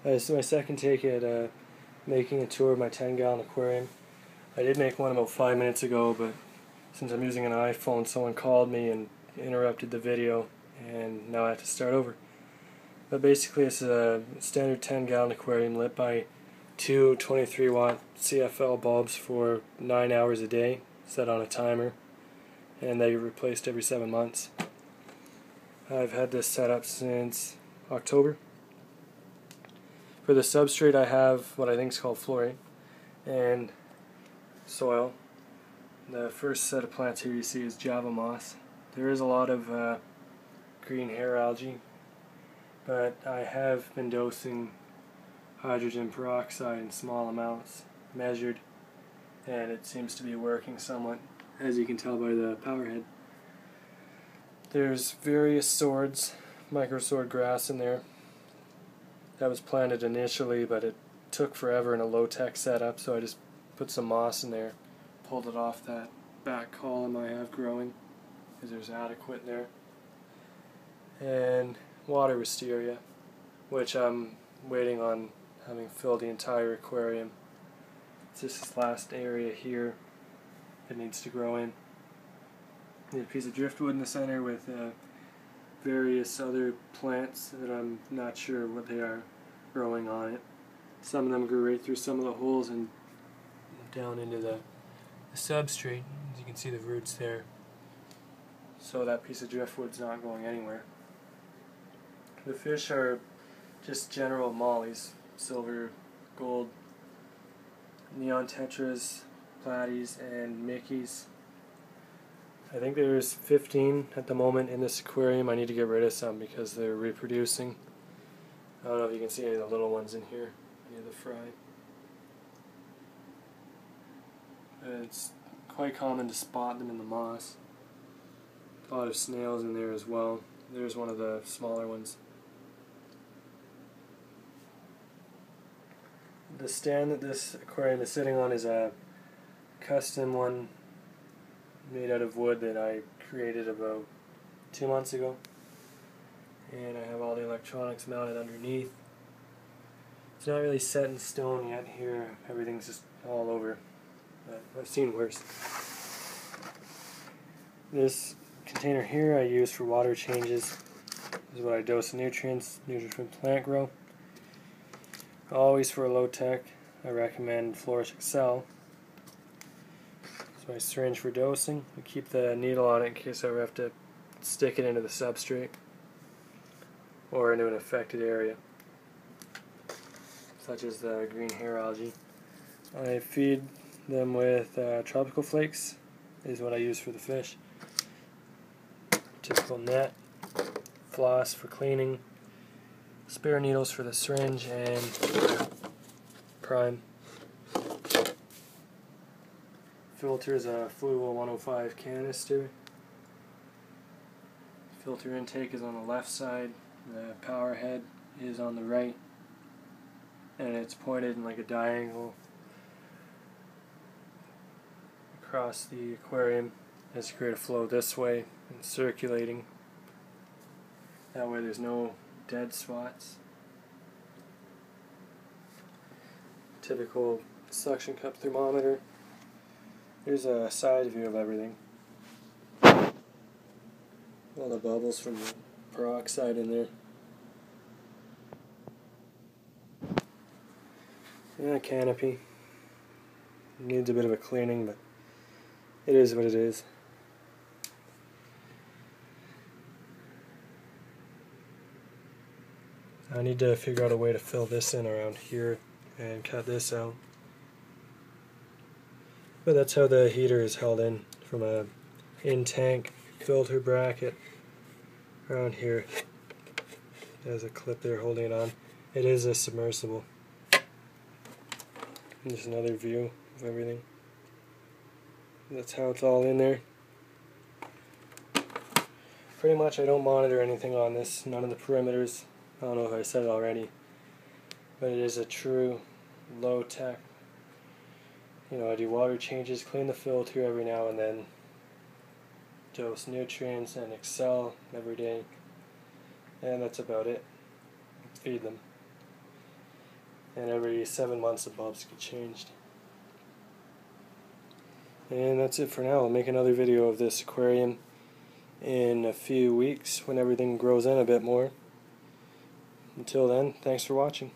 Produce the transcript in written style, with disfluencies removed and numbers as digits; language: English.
This is my second take at making a tour of my 10-gallon aquarium. I did make one about 5 minutes ago, but since I'm using an iPhone, someone called me and interrupted the video, and now I have to start over. But basically it's a standard 10-gallon aquarium lit by two 23-watt CFL bulbs for 9 hours a day, set on a timer, and they replaced every 7 months. I've had this set up since October. For the substrate I have what I think is called fluorite and soil. The first set of plants here you see is Java moss. There is a lot of green hair algae, but I have been dosing hydrogen peroxide in small amounts, measured, and it seems to be working somewhat, as you can tell by the power head. There's various swords, microsword grass in there. That was planted initially, but it took forever in a low-tech setup, so I just put some moss in there, pulled it off that back column I have growing, because there's adequate there. And water wisteria, which I'm waiting on having filled the entire aquarium. It's just this last area here it needs to grow in. Need a piece of driftwood in the center with various other plants that I'm not sure what they are growing on it. Some of them grew right through some of the holes and down into the substrate. As you can see the roots there. So that piece of driftwood's not going anywhere. The fish are just general mollies, silver, gold, neon tetras, platies, and mickeys. I think there's 15 at the moment in this aquarium. I need to get rid of some because they're reproducing. I don't know if you can see any of the little ones in here, any of the fry. It's quite common to spot them in the moss. A lot of snails in there as well. There's one of the smaller ones. The stand that this aquarium is sitting on is a custom one made out of wood that I created about 2 months ago, and I have all the electronics mounted underneath. It's not really set in stone yet here, everything's just all over, but I've seen worse. This container here I use for water changes. This is what I dose nutrients, nutrient plant grow. Always for a low tech, I recommend Flourish Excel. My syringe for dosing. I keep the needle on it in case I ever have to stick it into the substrate or into an affected area, such as the green hair algae. I feed them with tropical flakes, is what I use for the fish. Typical net, floss for cleaning, spare needles for the syringe, and prime. Filter is a Fluid 105 canister. Filter intake is on the left side, the power head is on the right, and it's pointed in like a diagonal across the aquarium as to create a flow this way and circulating. That way there's no dead spots. Typical suction cup thermometer. Here's a side view of everything. All the bubbles from the peroxide in there. Yeah, canopy. Needs a bit of a cleaning, but it is what it is. I need to figure out a way to fill this in around here and cut this out. But that's how the heater is held in, from a in-tank filter bracket around here. There's a clip there holding it on. It is a submersible. And just another view of everything. That's how it's all in there. Pretty much I don't monitor anything on this, none of the perimeters. I don't know if I said it already, but it is a true low-tech. You know, I do water changes, clean the filter every now and then, dose nutrients and Excel every day, and that's about it. Feed them. and every 7 months the bulbs get changed. And that's it for now. I'll make another video of this aquarium in a few weeks when everything grows in a bit more. Until then, thanks for watching.